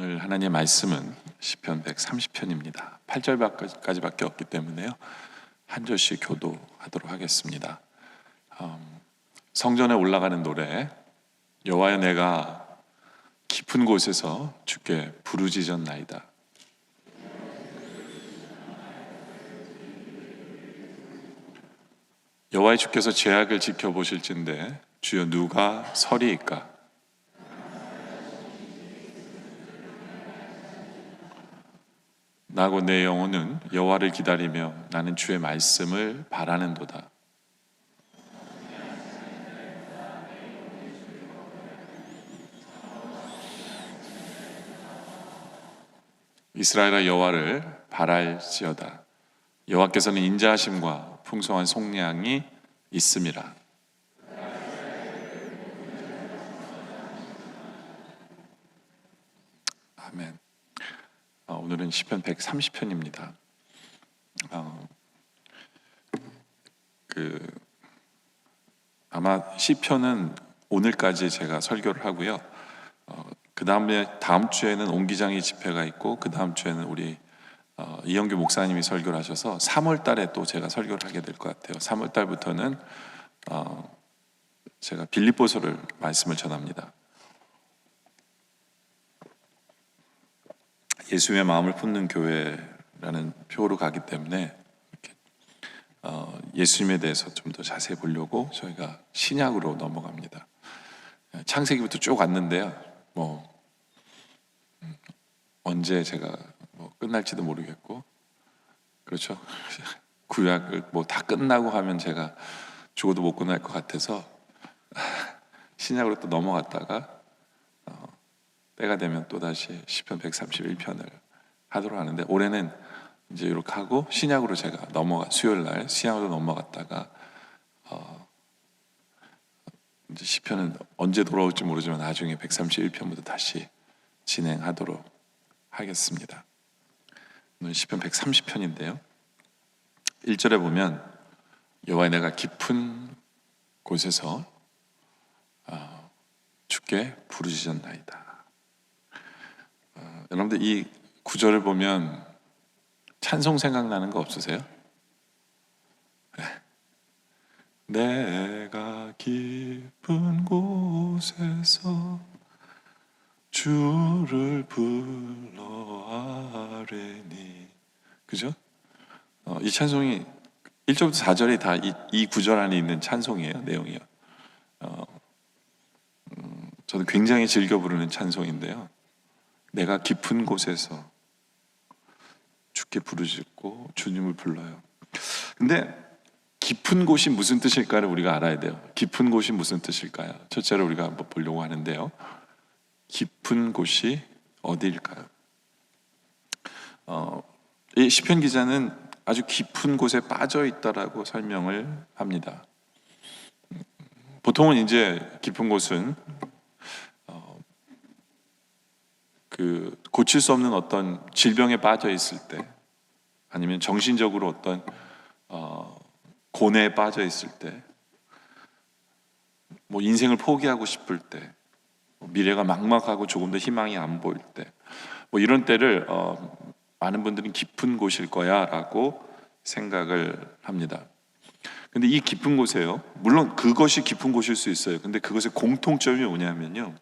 오늘 하나님의 말씀은 시편 130편입니다. 8절까지밖에 없기 때문에요. 한 절씩 교도하도록 하겠습니다. 성전에 올라가는 노래, 여호와여 내가 깊은 곳에서 주께 부르짖었나이다. 여호와의 주께서 죄악을 지켜보실진대 주여 누가 서리이까? 나고 내 영혼은 여호와를 기다리며 나는 주의 말씀을 바라는도다. 이스라엘아 여호와를 바랄지어다. 여호와께서는 인자하심과 풍성한 속량이 있음이라. 아멘. 오늘은 시편 130편입니다. 아마 시편은 오늘까지 제가 설교를 하고요. 그 다음에 다음 주에는 옹기장이 집회가 있고 그 다음 주에는 우리 이영규 목사님이 설교를 하셔서 3월 달에 또 제가 설교를 하게 될 것 같아요. 3월 달부터는 제가 빌립보서를 말씀을 전합니다. 예수의 마음을 품는 교회라는 표로 가기 때문에 이렇게 예수님에 대해서 좀 더 자세히 보려고 저희가 신약으로 넘어갑니다. 창세기부터 쭉 왔는데요. 언제 제가 끝날지도 모르겠고, 그렇죠? 구약을 다 끝나고 하면 제가 죽어도 못 끝날 것 같아서 신약으로 또 넘어갔다가 때가 되면 또 다시 시편 131편을 하도록 하는데, 올해는 이제 이렇게 하고 신약으로 제가 수요일 날 신약으로 넘어갔다가 이제 시편은 언제 돌아올지 모르지만 나중에 131편부터 다시 진행하도록 하겠습니다. 오늘 시편 130편인데요. 1절에 보면 여호와 내가 깊은 곳에서 주께 부르짖었나이다. 여러분들 이 구절을 보면 찬송 생각나는 거 없으세요? 내가 깊은 곳에서 주를 불러 아뢰니, 그죠? 이 찬송이 1절부터 4절이 다 이 구절 안에 있는 찬송이에요. 내용이요. 저는 굉장히 즐겨 부르는 찬송인데요. 내가 깊은 곳에서 주께 부르짖고 주님을 불러요. 근데 깊은 곳이 무슨 뜻일까를 우리가 알아야 돼요. 깊은 곳이 무슨 뜻일까요? 첫째로 우리가 한번 보려고 하는데요. 깊은 곳이 어디일까요? 이 시편 기자는 아주 깊은 곳에 빠져 있다라고 설명을 합니다. 보통은 이제 깊은 곳은 고칠 수 없는 어떤 질병에 빠져 있을 때, 아니면 정신적으로 어떤 고뇌에 빠져 있을 때, 인생을 포기하고 싶을 때, 미래가 막막하고 조금 더 희망이 안 보일 때, 이런 때를 많은 분들은 깊은 곳일 거야 라고 생각을 합니다. 근데 이 깊은 곳에요, 물론 그것이 깊은 곳일 수 있어요. 근데 그것의 공통점이 뭐냐면요,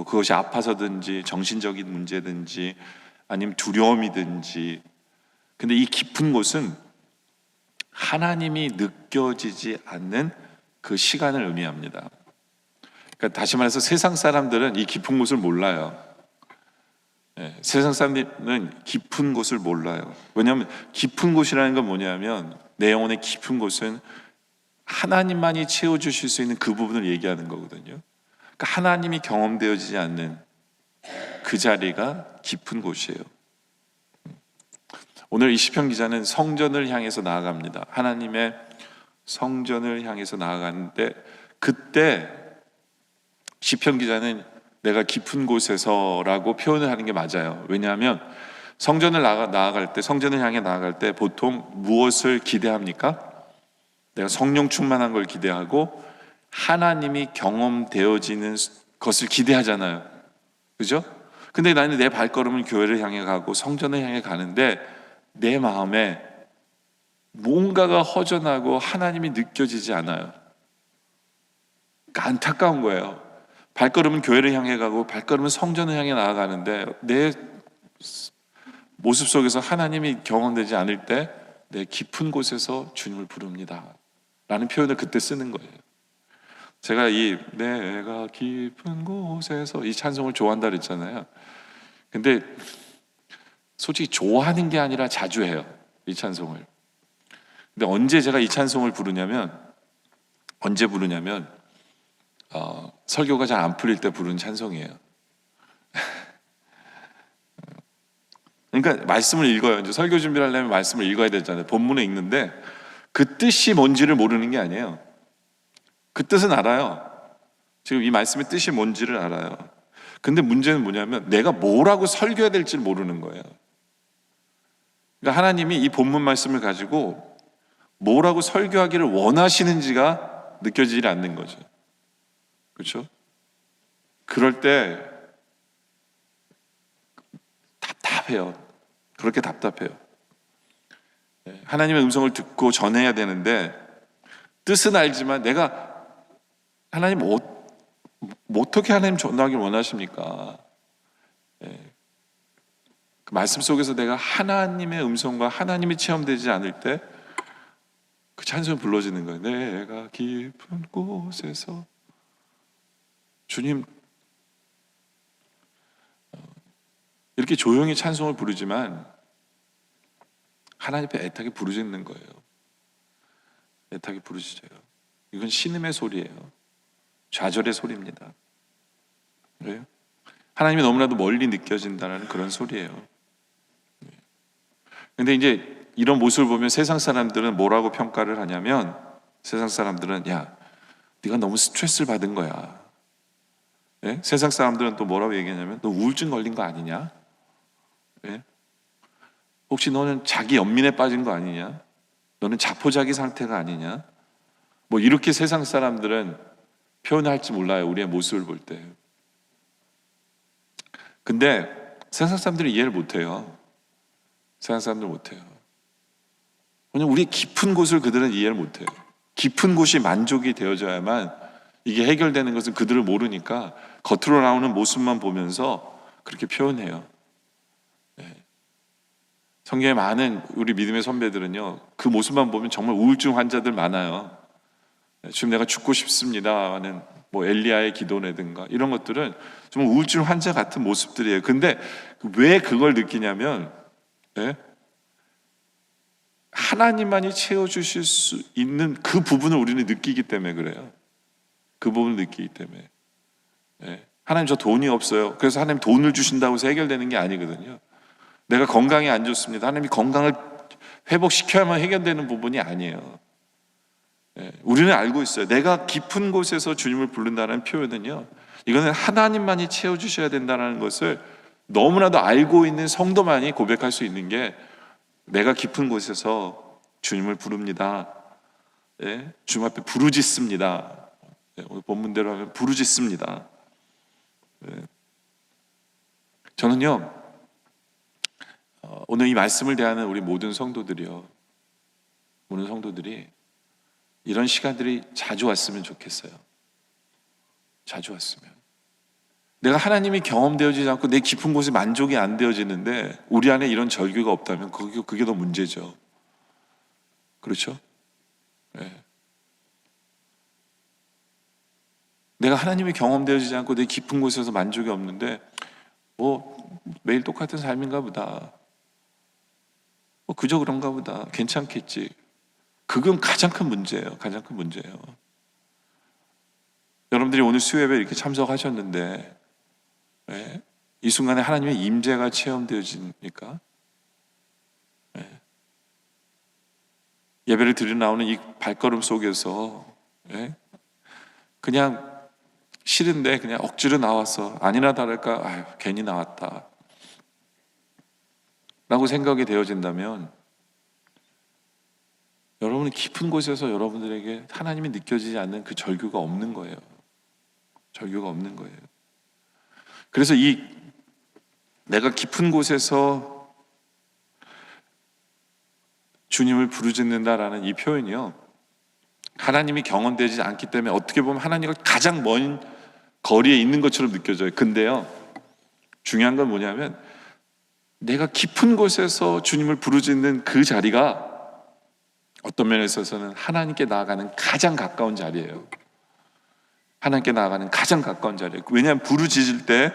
그것이 아파서든지 정신적인 문제든지 아니면 두려움이든지, 근데 이 깊은 곳은 하나님이 느껴지지 않는 그 시간을 의미합니다. 그러니까 다시 말해서 세상 사람들은 이 깊은 곳을 몰라요. 세상 사람들은 깊은 곳을 몰라요. 왜냐하면 깊은 곳이라는 건 뭐냐면, 내 영혼의 깊은 곳은 하나님만이 채워주실 수 있는 그 부분을 얘기하는 거거든요. 그러니까 하나님이 경험되어지지 않는 그 자리가 깊은 곳이에요. 오늘 이 시편 기자는 성전을 향해서 나아갑니다. 하나님의 성전을 향해서 나아가는데, 그때 시편 기자는 내가 깊은 곳에서라고 표현을 하는 게 맞아요. 왜냐하면 성전을 나아갈 때, 성전을 향해 나아갈 때 보통 무엇을 기대합니까? 내가 성령 충만한 걸 기대하고 하나님이 경험되어지는 것을 기대하잖아요. 그죠? 근데 나는 내 발걸음은 교회를 향해 가고 성전을 향해 가는데 내 마음에 뭔가가 허전하고 하나님이 느껴지지 않아요. 그러니까 안타까운 거예요. 발걸음은 교회를 향해 가고 발걸음은 성전을 향해 나아가는데 내 모습 속에서 하나님이 경험되지 않을 때 내 깊은 곳에서 주님을 부릅니다 라는 표현을 그때 쓰는 거예요. 제가 이 내가 깊은 곳에서 이 찬송을 좋아한다 그랬잖아요. 근데 솔직히 좋아하는 게 아니라 자주 해요, 이 찬송을. 근데 언제 제가 이 찬송을 부르냐면 설교가 잘 안 풀릴 때 부르는 찬송이에요. 그러니까 말씀을 읽어요. 이제 설교 준비를 하려면 말씀을 읽어야 되잖아요. 본문에 읽는데 그 뜻이 뭔지를 모르는 게 아니에요. 그 뜻은 알아요. 지금 이 말씀의 뜻이 뭔지를 알아요. 근데 문제는 뭐냐면 내가 뭐라고 설교해야 될지 모르는 거예요. 그러니까 하나님이 이 본문 말씀을 가지고 뭐라고 설교하기를 원하시는지가 느껴지지 않는 거죠. 그렇죠? 그럴 때 답답해요. 그렇게 답답해요. 하나님의 음성을 듣고 전해야 되는데 뜻은 알지만 내가 하나님 어떻게 하나님 전하기를 원하십니까? 그 말씀 속에서 내가 하나님의 음성과 하나님이 체험되지 않을 때 그 찬송을 불러지는 거예요. 내가 깊은 곳에서 주님, 이렇게 조용히 찬송을 부르지만 하나님 앞에 애타게 부르짖는 거예요. 애타게 부르짖어요. 이건 신음의 소리예요. 좌절의 소리입니다. 그래요? 하나님이 너무나도 멀리 느껴진다는 그런 소리예요. 근데 이제 이런 모습을 보면 세상 사람들은 뭐라고 평가를 하냐면, 세상 사람들은 야, 네가 너무 스트레스를 받은 거야. 예? 세상 사람들은 또 뭐라고 얘기하냐면 너 우울증 걸린 거 아니냐? 예? 혹시 너는 자기 연민에 빠진 거 아니냐? 너는 자포자기 상태가 아니냐? 뭐 이렇게 세상 사람들은 표현할지 몰라요. 우리의 모습을 볼 때. 근데 세상 사람들은 이해를 못해요. 세상 사람들은 못해요. 왜냐면 우리 깊은 곳을 그들은 이해를 못해요. 깊은 곳이 만족이 되어져야만 이게 해결되는 것은 그들을 모르니까 겉으로 나오는 모습만 보면서 그렇게 표현해요. 성경에 많은 우리 믿음의 선배들은요, 그 모습만 보면 정말 우울증 환자들 많아요. 지금 내가 죽고 싶습니다 하는 뭐 엘리야의 기도라든가 이런 것들은 정말 우울증 환자 같은 모습들이에요. 근데 왜 그걸 느끼냐면 하나님만이 채워주실 수 있는 그 부분을 우리는 느끼기 때문에 그래요. 그 부분을 느끼기 때문에. 하나님 저 돈이 없어요. 그래서 하나님 돈을 주신다고 해서 해결되는 게 아니거든요. 내가 건강이 안 좋습니다. 하나님이 건강을 회복시켜야만 해결되는 부분이 아니에요. 우리는 알고 있어요. 내가 깊은 곳에서 주님을 부른다는 표현은요, 이거는 하나님만이 채워주셔야 된다는 것을 너무나도 알고 있는 성도만이 고백할 수 있는 게, 내가 깊은 곳에서 주님을 부릅니다. 주님 앞에 부르짖습니다. 오늘 본문대로 하면 부르짖습니다. 저는요, 오늘 이 말씀을 대하는 우리 모든 성도들이 이런 시간들이 자주 왔으면 좋겠어요. 자주 왔으면. 내가 하나님이 경험되어지지 않고 내 깊은 곳에 만족이 안 되어지는데 우리 안에 이런 절규가 없다면 그게 더 문제죠. 그렇죠? 내가 하나님이 경험되어지지 않고 내 깊은 곳에서 만족이 없는데 뭐 매일 똑같은 삶인가 보다, 뭐 그저 그런가 보다, 괜찮겠지. 그건 가장 큰 문제예요. 가장 큰 문제예요. 여러분들이 오늘 수요예배 이렇게 참석하셨는데 이 순간에 하나님의 임재가 체험되어지니까, 예배를 드리러 나오는 이 발걸음 속에서 그냥 싫은데 그냥 억지로 나와서 아니나 다를까 아유, 괜히 나왔다 라고 생각이 되어진다면, 여러분은 깊은 곳에서 여러분들에게 하나님이 느껴지지 않는 그 절규가 없는 거예요. 절규가 없는 거예요. 그래서 이 내가 깊은 곳에서 주님을 부르짖는다라는 이 표현이요, 하나님이 경험되지 않기 때문에 어떻게 보면 하나님과 가장 먼 거리에 있는 것처럼 느껴져요. 근데요, 중요한 건 뭐냐면 내가 깊은 곳에서 주님을 부르짖는 그 자리가 어떤 면에서 있어서는 하나님께 나아가는 가장 가까운 자리예요. 하나님께 나아가는 가장 가까운 자리예요. 왜냐하면 부르짖을 때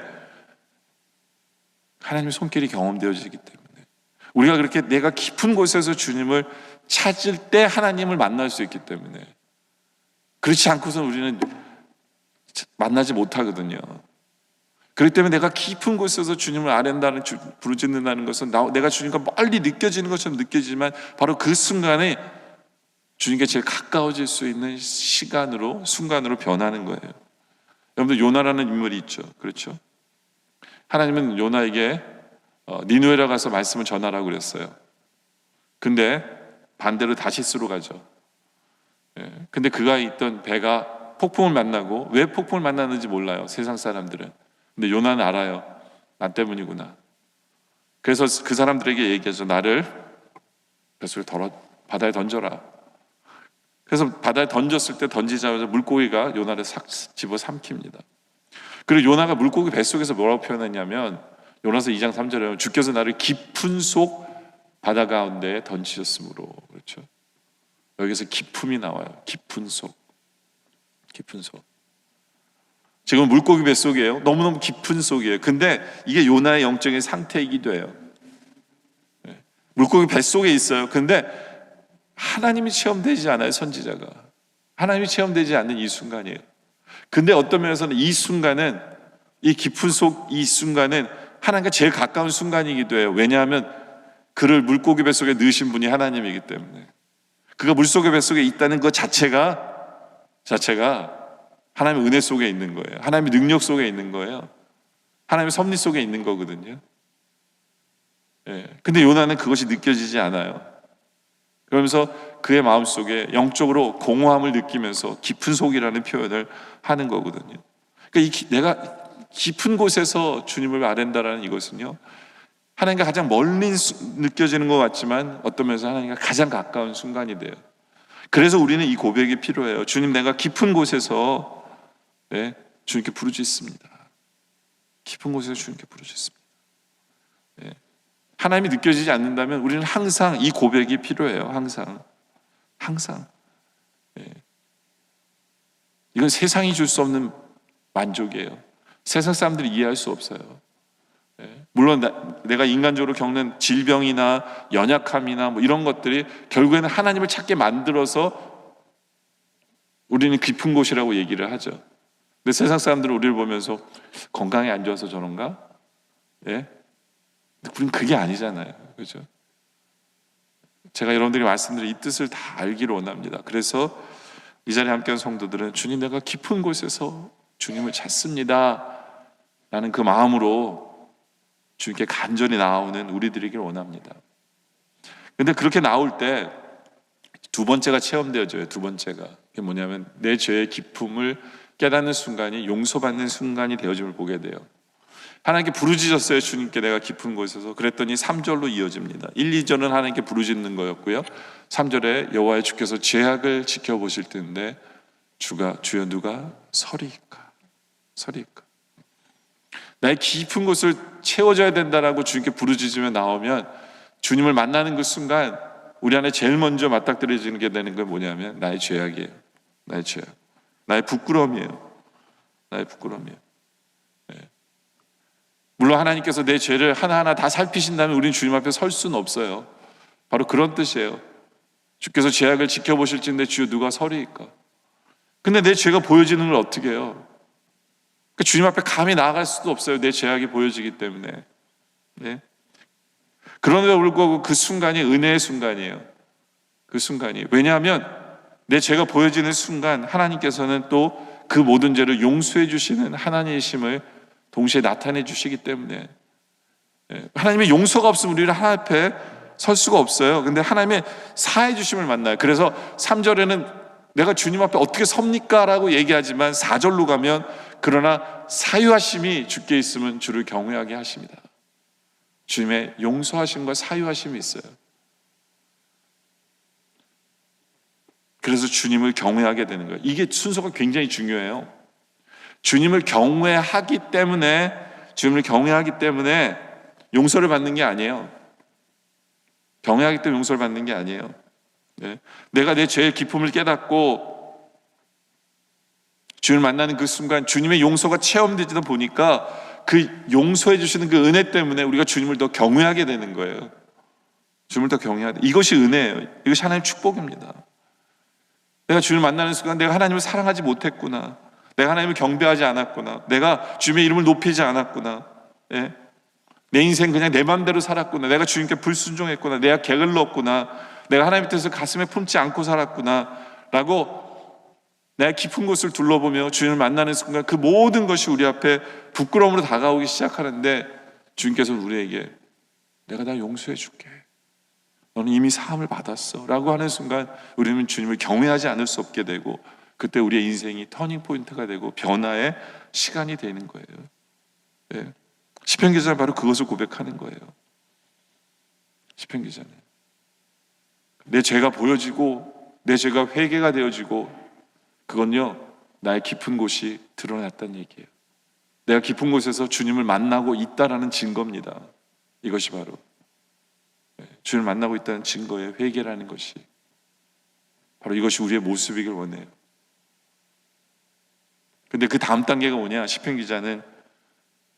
하나님의 손길이 경험되어지기 때문에, 우리가 그렇게 내가 깊은 곳에서 주님을 찾을 때 하나님을 만날 수 있기 때문에, 그렇지 않고서는 우리는 만나지 못하거든요. 그렇기 때문에 내가 깊은 곳에서 주님을 아련다는, 부르짖는다는 것은 내가 주님과 멀리 느껴지는 것처럼 느껴지지만 바로 그 순간에 주님께 제일 가까워질 수 있는 순간으로 변하는 거예요. 여러분들, 요나라는 인물이 있죠. 그렇죠? 하나님은 요나에게 니느웨로 가서 말씀을 전하라고 그랬어요. 근데 반대로 다시스로 가죠. 근데 그가 있던 배가 폭풍을 만나고, 왜 폭풍을 만났는지 몰라요, 세상 사람들은. 근데 요나는 알아요. 나 때문이구나. 그래서 그 사람들에게 얘기하죠. 나를 뱃속에 바다에 던져라. 그래서 바다에 던졌을 때 던지자마자 물고기가 요나를 싹 집어 삼킵니다. 그리고 요나가 물고기 뱃속에서 뭐라고 표현했냐면, 요나서 2장 3절에 보면 주께서 나를 깊은 속 바다 가운데에 던지셨으므로. 그렇죠? 여기서 깊음이 나와요. 깊은 속. 지금 물고기 뱃속이에요. 너무너무 깊은 속이에요. 근데 이게 요나의 영적인 상태이기도 해요. 물고기 뱃속에 있어요. 근데 하나님이 체험되지 않아요, 선지자가. 하나님이 체험되지 않는 이 순간이에요. 근데 어떤 면에서는 이 순간은, 이 깊은 속 이 순간은 하나님과 제일 가까운 순간이기도 해요. 왜냐하면 그를 물고기 뱃속에 넣으신 분이 하나님이기 때문에, 그가 물고기 뱃속에 있다는 것 자체가 하나님의 은혜 속에 있는 거예요. 하나님의 능력 속에 있는 거예요. 하나님의 섭리 속에 있는 거거든요. 근데 요나는 그것이 느껴지지 않아요. 그러면서 그의 마음속에 영적으로 공허함을 느끼면서 깊은 속이라는 표현을 하는 거거든요. 그러니까 내가 깊은 곳에서 주님을 아련다라는 이것은요, 하나님과 가장 멀리 느껴지는 것 같지만 어떤 면에서 하나님과 가장 가까운 순간이 돼요. 그래서 우리는 이 고백이 필요해요. 주님, 내가 깊은 곳에서 주님께 부르짖습니다. 깊은 곳에서 주님께 부르짖습니다. 하나님이 느껴지지 않는다면 우리는 항상 이 고백이 필요해요. 항상. 이건 세상이 줄 수 없는 만족이에요. 세상 사람들이 이해할 수 없어요. 물론 내가 인간적으로 겪는 질병이나 연약함이나 뭐 이런 것들이 결국에는 하나님을 찾게 만들어서 우리는 깊은 곳이라고 얘기를 하죠. 근데 세상 사람들은 우리를 보면서 건강이 안 좋아서 저런가? 우리는 그게 아니잖아요. 그렇죠? 제가 여러분들이 말씀드린 이 뜻을 다 알기를 원합니다. 그래서 이 자리에 함께한 성도들은 주님, 내가 깊은 곳에서 주님을 찾습니다 라는 그 마음으로 주님께 간절히 나오는 우리들이길 원합니다. 그런데 그렇게 나올 때 두 번째가 체험되어져요. 두 번째가, 그게 뭐냐면 내 죄의 깊음을 깨닫는 순간이 용서받는 순간이 되어짐을 보게 돼요. 하나님께 부르짖었어요. 주님께 내가 깊은 곳에서. 그랬더니 3절로 이어집니다. 1, 2절은 하나님께 부르짖는 거였고요, 3절에 여호와의 주께서 죄악을 지켜보실 텐데 주여 누가 서리이까. 나의 깊은 곳을 채워줘야 된다라고 주님께 부르짖으며 나오면 주님을 만나는 그 순간 우리 안에 제일 먼저 맞닥뜨려지는 게 되는 건 뭐냐면 나의 죄악이에요. 나의 죄악, 나의 부끄러움이에요. 물론 하나님께서 내 죄를 하나하나 다 살피신다면 우리는 주님 앞에 설 수는 없어요. 바로 그런 뜻이에요. 주께서 죄악을 지켜보실진데 주여 누가 서리이까. 근데 내 죄가 보여지는 걸 어떻게 해요? 주님 앞에 감히 나아갈 수도 없어요. 내 죄악이 보여지기 때문에. 그런데도 불구하고 그 순간이 은혜의 순간이에요. 그 순간이. 왜냐하면 내 죄가 보여지는 순간 하나님께서는 또 그 모든 죄를 용서해 주시는 하나님이심을 동시에 나타내 주시기 때문에, 하나님의 용서가 없으면 우리는 하나님 앞에 설 수가 없어요. 근데 하나님의 사해 주심을 만나요. 그래서 3절에는 내가 주님 앞에 어떻게 섭니까? 라고 얘기하지만 4절로 가면 그러나 사유하심이 주께 있으면 주를 경외하게 하십니다. 주님의 용서하심과 사유하심이 있어요. 그래서 주님을 경외하게 되는 거예요. 이게 순서가 굉장히 중요해요. 주님을 경외하기 때문에 용서를 받는 게 아니에요. 경외하기 때문에 용서를 받는 게 아니에요. 네. 내가 내 죄의 기쁨을 깨닫고 주님을 만나는 그 순간 주님의 용서가 체험되지다 보니까 그 용서해 주시는 그 은혜 때문에 우리가 주님을 더 경외하게 되는 거예요. 주님을 더 경외하게. 이것이 은혜예요. 이것이 하나님의 축복입니다. 내가 주님을 만나는 순간 내가 하나님을 사랑하지 못했구나. 내가 하나님을 경배하지 않았구나. 내가 주님의 이름을 높이지 않았구나. 예? 내 인생 그냥 내 마음대로 살았구나. 내가 주님께 불순종했구나. 내가 게을렀구나. 내가 하나님 뜻을 가슴에 품지 않고 살았구나 라고 내가 깊은 곳을 둘러보며 주님을 만나는 순간 그 모든 것이 우리 앞에 부끄러움으로 다가오기 시작하는데 주님께서 우리에게 내가 다 용서해 줄게. 너는 이미 사함을 받았어 라고 하는 순간 우리는 주님을 경외하지 않을 수 없게 되고 그때 우리의 인생이 터닝 포인트가 되고 변화의 시간이 되는 거예요. 네. 시편 기자는 바로 그것을 고백하는 거예요. 시편 기자는 내 죄가 보여지고 내 죄가 회개가 되어지고 그건요 나의 깊은 곳이 드러났다는 얘기예요. 내가 깊은 곳에서 주님을 만나고 있다라는 증거입니다. 이것이 바로 주님을 만나고 있다는 증거의 회개라는 것이 바로 이것이 우리의 모습이길 원해요. 근데 그 다음 단계가 뭐냐? 시편 기자는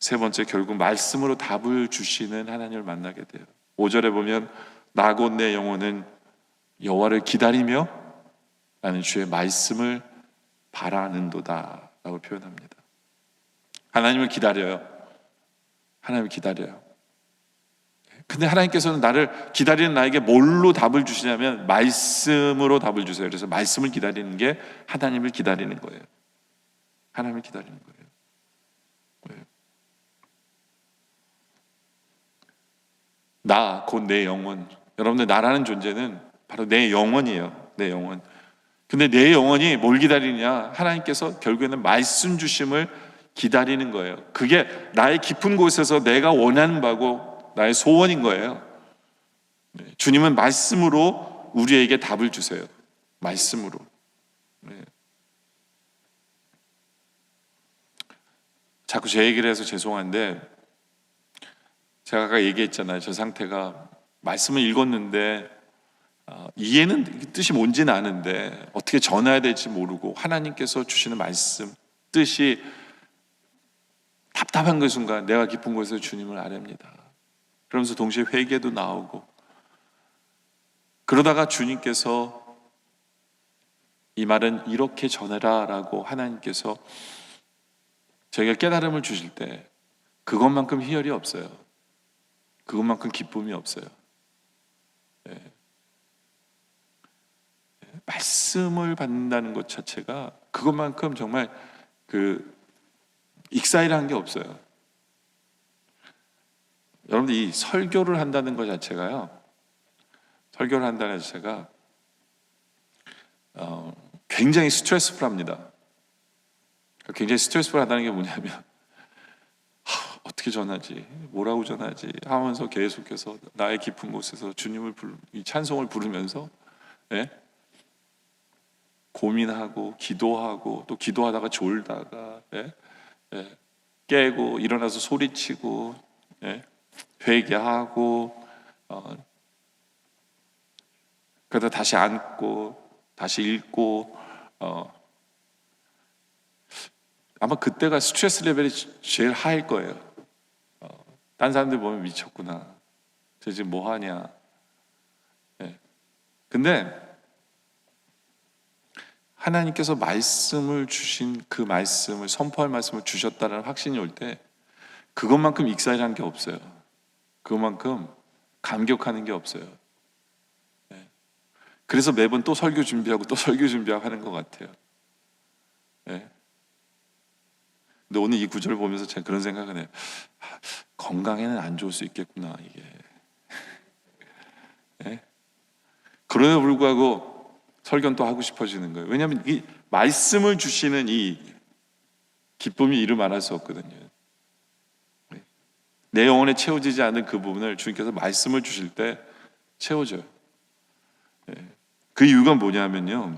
세 번째 결국 말씀으로 답을 주시는 하나님을 만나게 돼요. 5절에 보면 나 곧 내 영혼은 여호와를 기다리며 나는 주의 말씀을 바라는도다 라고 표현합니다. 하나님을 기다려요. 하나님을 기다려요. 근데 하나님께서는 나를 기다리는 나에게 뭘로 답을 주시냐면 말씀으로 답을 주세요. 그래서 말씀을 기다리는 게 하나님을 기다리는 거예요. 하나님을 기다리는 거예요. 나, 곧 내 영혼. 여러분들 나라는 존재는 바로 내 영혼이에요. 내 영혼. 근데 내 영혼이 뭘 기다리냐? 하나님께서 결국에는 말씀 주심을 기다리는 거예요. 그게 나의 깊은 곳에서 내가 원하는 바고 나의 소원인 거예요. 주님은 말씀으로 우리에게 답을 주세요. 말씀으로. 자꾸 제 얘기를 해서 죄송한데 제가 아까 얘기했잖아요. 저 상태가 말씀을 읽었는데 이해는 뜻이 뭔지는 아는데 어떻게 전해야 될지 모르고 하나님께서 주시는 말씀 뜻이 답답한 그 순간 내가 깊은 곳에서 주님을 아뢰입니다. 그러면서 동시에 회개도 나오고 그러다가 주님께서 이 말은 이렇게 전해라 라고 하나님께서 저희가 깨달음을 주실 때 그것만큼 희열이 없어요. 그것만큼 기쁨이 없어요. 말씀을 받는다는 것 자체가 그것만큼 정말 익사이라는 게 없어요. 여러분들 이 설교를 한다는 것 자체가요. 설교를 한다는 것 자체가 굉장히 스트레스풀합니다. 굉장히 스트레스풀하다는 게 뭐냐면 어떻게 전하지? 뭐라고 전하지? 하면서 계속해서 나의 깊은 곳에서 주님을 이 찬송을 부르면서 고민하고 기도하고 또 기도하다가 졸다가 깨고 일어나서 소리치고 회개하고 그러다 다시 앉고 다시 읽고 아마 그때가 스트레스 레벨이 제일 하일 거예요. 딴 사람들 보면 미쳤구나. 저 지금 뭐 하냐. 근데 하나님께서 말씀을 주신 그 말씀을 선포할 말씀을 주셨다는 확신이 올 때 그것만큼 익사이라는 게 없어요. 그것만큼 감격하는 게 없어요. 그래서 매번 또 설교 준비하고 또 설교 준비하고 하는 것 같아요. 근데 오늘 이 구절을 보면서 제가 그런 생각을 해요. 건강에는 안 좋을 수 있겠구나 이게. 그럼에도 불구하고 설교는 또 하고 싶어지는 거예요. 왜냐하면 이 말씀을 주시는 이 기쁨이 이루 말할 수 없거든요. 내 영혼에 채워지지 않은 그 부분을 주님께서 말씀을 주실 때 채워줘요. 그 이유가 뭐냐면요,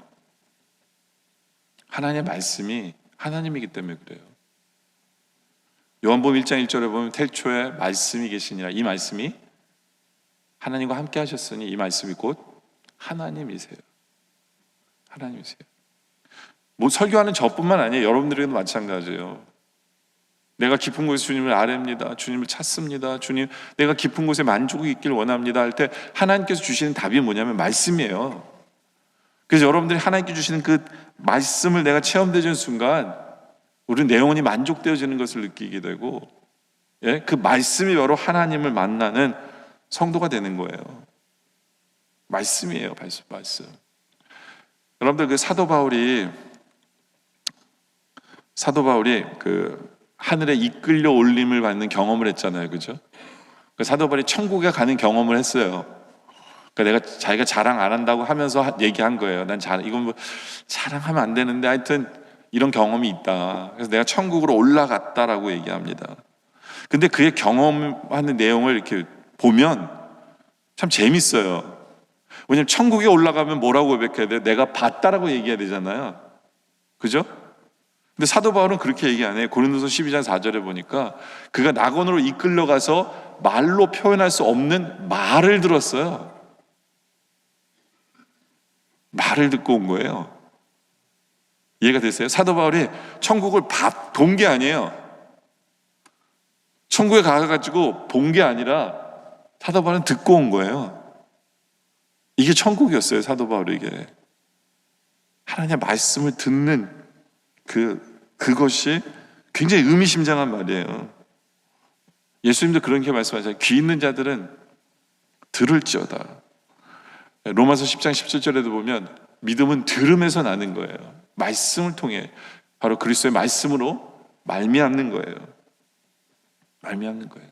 하나님의 말씀이 하나님이기 때문에 그래요. 요한복음 1장 1절에 보면 태초에 말씀이 계시니라. 이 말씀이 하나님과 함께 하셨으니 이 말씀이 곧 하나님이세요. 하나님이세요. 뭐 설교하는 저뿐만 아니에요. 여러분들에게도 마찬가지예요. 내가 깊은 곳에서 주님을 아뢰입니다. 주님을 찾습니다. 주님, 내가 깊은 곳에 만족이 있길 원합니다 할 때 하나님께서 주시는 답이 뭐냐면 말씀이에요. 그래서 여러분들이 하나님께 주시는 그 말씀을 내가 체험되는 순간 우리는 내 영혼이 만족되어지는 것을 느끼게 되고, 그 말씀이 바로 하나님을 만나는 성도가 되는 거예요. 말씀이에요. 말씀. 여러분들 그 사도 바울이 그 하늘에 이끌려 올림을 받는 경험을 했잖아요. 그죠? 그 사도 바울이 천국에 가는 경험을 했어요. 그러니까 자기가 자랑 안 한다고 하면서 얘기한 거예요. 이건 뭐 자랑하면 안 되는데 하여튼 이런 경험이 있다. 그래서 내가 천국으로 올라갔다라고 얘기합니다. 근데 그의 경험하는 내용을 이렇게 보면 참 재밌어요. 왜냐면 천국에 올라가면 뭐라고 고백해야 돼요? 내가 봤다라고 얘기해야 되잖아요. 그죠? 근데 사도 바울은 그렇게 얘기 안 해요. 고린도서 12장 4절에 보니까 그가 낙원으로 이끌려가서 말로 표현할 수 없는 말을 들었어요. 말을 듣고 온 거예요. 이해가 되세요? 사도 바울이 천국을 본 게 아니에요. 천국에 가가지고 본 게 아니라 사도 바울은 듣고 온 거예요. 이게 천국이었어요. 사도 바울에게 하나님의 말씀을 듣는 그것이 굉장히 의미심장한 말이에요. 예수님도 그렇게 말씀하잖아요. 귀 있는 자들은 들을지어다. 로마서 10장 17절에도 보면 믿음은 들음에서 나는 거예요. 말씀을 통해 바로 그리스도의 말씀으로 말미암는 거예요. 말미암는 거예요.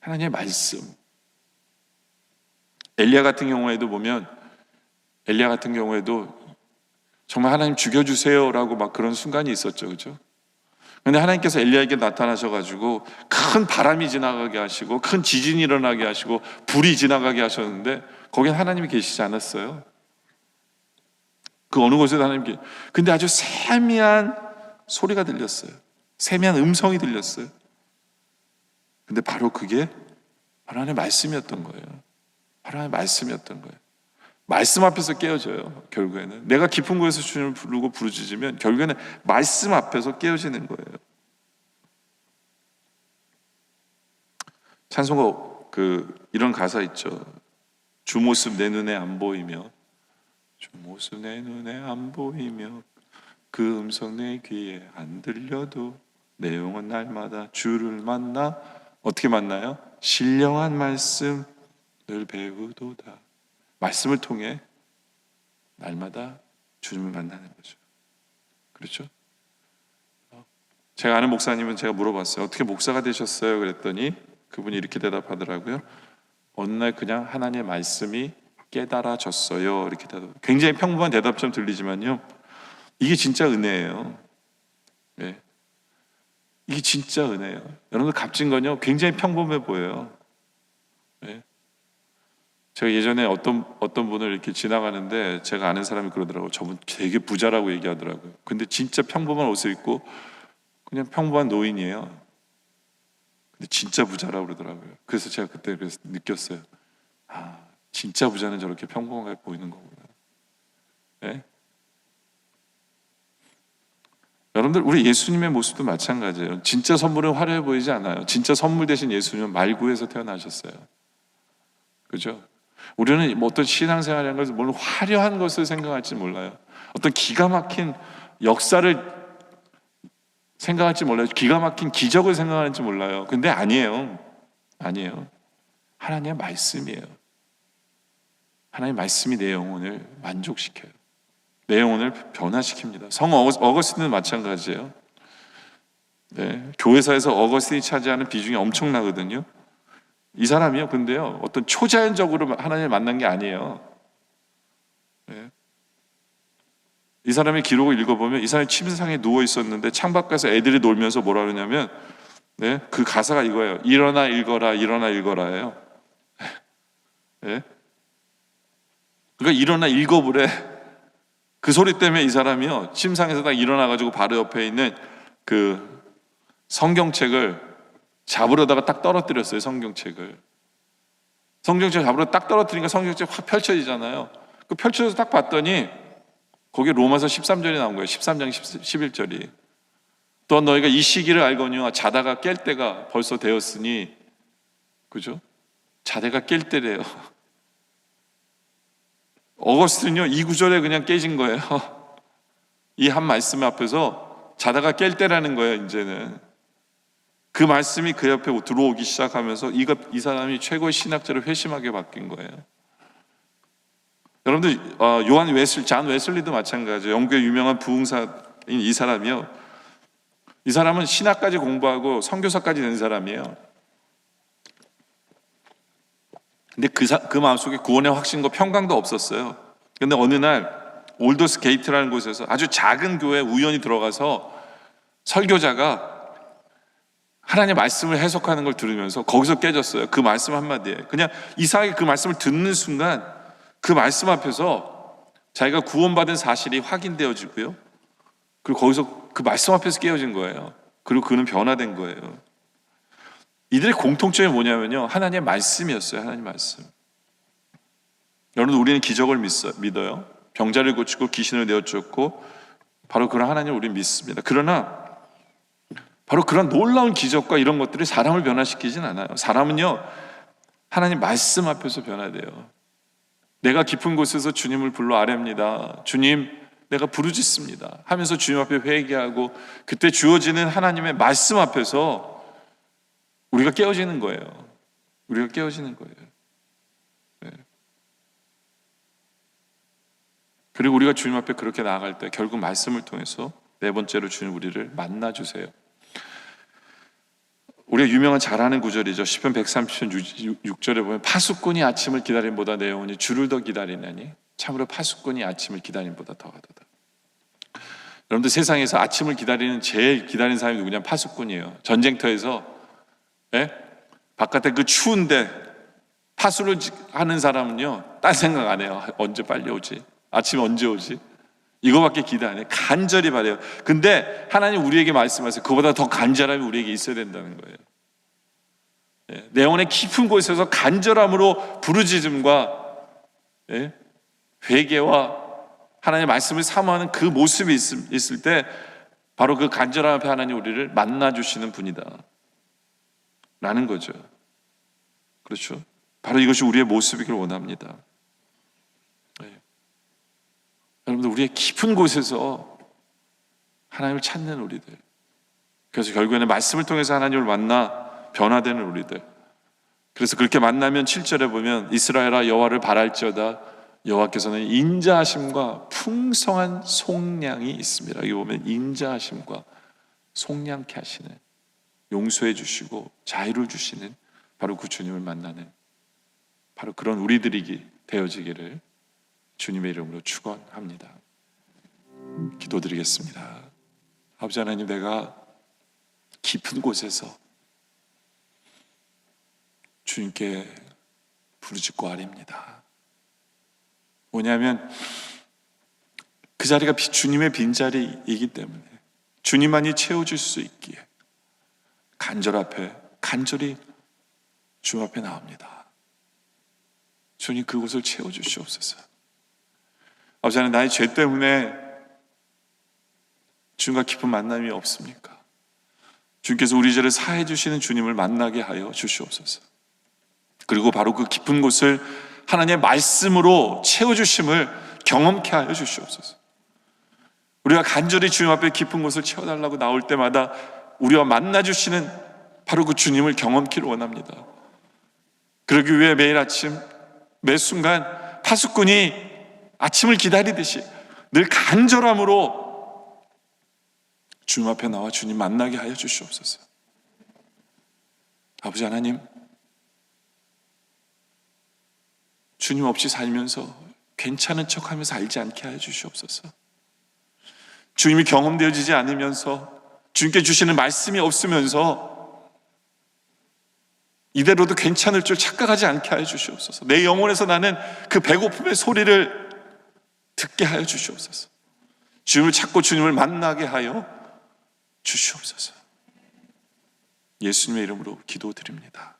하나님의 말씀. 엘리야 같은 경우에도 보면 엘리야 같은 경우에도 정말 하나님 죽여주세요라고 막 그런 순간이 있었죠. 그죠? 근데 하나님께서 엘리야에게 나타나셔가지고 큰 바람이 지나가게 하시고 큰 지진이 일어나게 하시고 불이 지나가게 하셨는데 거기는 하나님이 계시지 않았어요. 그 어느 곳에도 하나님께. 근데 아주 세미한 소리가 들렸어요. 세미한 음성이 들렸어요. 근데 바로 그게 바로 하나님의 말씀이었던 거예요. 바로 하나님의 말씀이었던 거예요. 말씀 앞에서 깨어져요. 결국에는 내가 깊은 곳에서 주님을 부르고 부르짖으면 결국에는 말씀 앞에서 깨어지는 거예요. 찬송가 이런 가사 있죠. 주 모습 내 눈에 안 보이며 주 모습 내 눈에 안 보이며 그 음성 내 귀에 안 들려도 내 영혼 날마다 주를 만나. 어떻게 만나요? 신령한 말씀 늘 배우도다. 말씀을 통해 날마다 주님을 만나는 거죠. 그렇죠? 제가 아는 목사님은 제가 물어봤어요. 어떻게 목사가 되셨어요? 그랬더니 그분이 이렇게 대답하더라고요. 어느 날 그냥 하나님의 말씀이 깨달아졌어요. 이렇게 대답. 굉장히 평범한 대답처럼 들리지만요, 이게 진짜 은혜예요. 네. 이게 진짜 은혜예요. 여러분들 값진 건요, 굉장히 평범해 보여요. 네. 제가 예전에 어떤 분을 이렇게 지나가는데 제가 아는 사람이 그러더라고요. 저분 되게 부자라고 얘기하더라고요. 근데 진짜 평범한 옷을 입고 그냥 평범한 노인이에요. 근데 진짜 부자라고 그러더라고요. 그래서 제가 그때 느꼈어요. 아, 진짜 부자는 저렇게 평범하게 보이는 거구나. 네? 여러분들 우리 예수님의 모습도 마찬가지예요. 진짜 선물은 화려해 보이지 않아요. 진짜 선물 대신 예수님은 말구에서 태어나셨어요. 그죠? 우리는 뭐 어떤 신앙생활이라는 것을 뭘 화려한 것을 생각할지 몰라요. 어떤 기가 막힌 역사를 생각할지 몰라요. 기가 막힌 기적을 생각하는지 몰라요. 근데 아니에요. 하나님의 말씀이에요. 하나님의 말씀이 내 영혼을 만족시켜요. 내 영혼을 변화시킵니다. 성 어거스틴은 마찬가지예요. 네, 교회사에서 어거스틴이 차지하는 비중이 엄청나거든요. 이 사람이요, 근데요, 어떤 초자연적으로 하나님을 만난 게 아니에요. 네. 이 사람의 기록을 읽어보면 이 사람이 침상에 누워 있었는데 창밖에서 애들이 놀면서 뭐라 그러냐면 네? 그 가사가 이거예요. 일어나 읽어라, 일어나 읽어라예요. 네? 그러니까 일어나 읽어보래. 그 소리 때문에 이 사람이요, 침상에서 딱 일어나가지고 바로 옆에 있는 그 성경책을 잡으려다가 딱 떨어뜨렸어요. 성경책을 잡으러 딱 떨어뜨리니까 성경책 확 펼쳐지잖아요. 그 펼쳐져서 딱 봤더니 거기 로마서 13절이 나온 거예요. 13장 11절이. 또한 너희가 이 시기를 알거니와 자다가 깰 때가 벌써 되었으니, 그죠? 자다가 깰 때래요. 어거스틴은요, 이 구절에 그냥 깨진 거예요. 이 한 말씀 앞에서 자다가 깰 때라는 거예요. 이제는 그 말씀이 그 옆에 들어오기 시작하면서 이 사람이 최고의 신학자로 회심하게 바뀐 거예요. 여러분들, 잔 웨슬리도 마찬가지예요. 영국의 유명한 부흥사인 이 사람이요, 이 사람은 신학까지 공부하고 선교사까지 된 사람이에요. 근데 그 마음속에 구원의 확신과 평강도 없었어요. 근데 어느 날 올더스 게이트라는 곳에서 아주 작은 교회에 우연히 들어가서 설교자가 하나님의 말씀을 해석하는 걸 들으면서 거기서 깨졌어요. 그 말씀 한마디에 그냥 이상하게 그 말씀을 듣는 순간 그 말씀 앞에서 자기가 구원받은 사실이 확인되어지고요, 그리고 거기서 그 말씀 앞에서 깨어진 거예요. 그리고 그는 변화된 거예요. 이들의 공통점이 뭐냐면요, 하나님의 말씀이었어요. 하나님의 말씀. 여러분, 우리는 기적을 믿어요. 병자를 고치고 귀신을 내어쫓고 바로 그런 하나님을 우리는 믿습니다. 그러나 바로 그런 놀라운 기적과 이런 것들이 사람을 변화시키진 않아요. 사람은요, 하나님 말씀 앞에서 변화돼요. 내가 깊은 곳에서 주님을 불러 아뢰입니다. 주님, 내가 부르짖습니다 하면서 주님 앞에 회개하고 그때 주어지는 하나님의 말씀 앞에서 우리가 깨어지는 거예요. 우리가 깨어지는 거예요. 네. 그리고 우리가 주님 앞에 그렇게 나아갈 때 결국 말씀을 통해서 네 번째로 주님 우리를 만나주세요. 우리가 유명한 잘 아는 구절이죠. 시편 130편 6절에 보면 파수꾼이 아침을 기다림보다 내 영혼이 주를 더 기다리나니 참으로 파수꾼이 아침을 기다림보다 더하도다. 여러분들, 세상에서 아침을 제일 기다리는 사람이 누구냐면 파수꾼이에요. 전쟁터에서 바깥에 그 추운데 파수를 하는 사람은요, 딴 생각 안 해요. 언제 빨리 오지? 아침에 언제 오지? 이거밖에 기대 안 해요. 간절히 바래요. 근데 하나님 우리에게 말씀하세요. 그보다 더 간절함이 우리에게 있어야 된다는 거예요. 내 영혼의 깊은 곳에서 간절함으로 부르짖음과 회개와 하나님의 말씀을 사모하는 그 모습이 있을 때 바로 그 간절함 앞에 하나님 우리를 만나주시는 분이다 라는 거죠. 그렇죠? 바로 이것이 우리의 모습이길 원합니다. 여러분들, 우리의 깊은 곳에서 하나님을 찾는 우리들, 그래서 결국에는 말씀을 통해서 하나님을 만나 변화되는 우리들. 그래서 그렇게 만나면 7절에 보면 이스라엘아 여호와를 바랄지어다 여호와께서는 인자하심과 풍성한 속량이 있습니다. 여기 보면 인자하심과 속량케 하시는, 용서해 주시고 자유를 주시는 바로 그 주님을 만나는 바로 그런 우리들이 되어지기를 주님의 이름으로 축원합니다. 기도드리겠습니다. 아버지 하나님, 내가 깊은 곳에서 주님께 부르짖고 아뢰입니다. 뭐냐면 그 자리가 주님의 빈자리이기 때문에 주님만이 채워줄 수 있기에 간절히 주님 앞에 나옵니다. 주님, 그곳을 채워주시옵소서. 아버지 하나님, 나의 죄 때문에 주님과 깊은 만남이 없습니까? 주님께서 우리 죄를 사해 주시는 주님을 만나게 하여 주시옵소서. 그리고 바로 그 깊은 곳을 하나님의 말씀으로 채워주심을 경험케 하여 주시옵소서. 우리가 간절히 주님 앞에 깊은 곳을 채워달라고 나올 때마다 우리와 만나주시는 바로 그 주님을 경험키를 원합니다. 그러기 위해 매일 아침 매 순간 파수꾼이 아침을 기다리듯이 늘 간절함으로 주님 앞에 나와 주님 만나게 하여 주시옵소서. 아버지 하나님, 주님 없이 살면서 괜찮은 척하면서 알지 않게 하여 주시옵소서. 주님이 경험되어지지 않으면서 주님께 주시는 말씀이 없으면서 이대로도 괜찮을 줄 착각하지 않게 하여 주시옵소서. 내 영혼에서 나는 그 배고픔의 소리를 듣게 하여 주시옵소서. 주님을 찾고 주님을 만나게 하여 주시옵소서. 예수님의 이름으로 기도드립니다.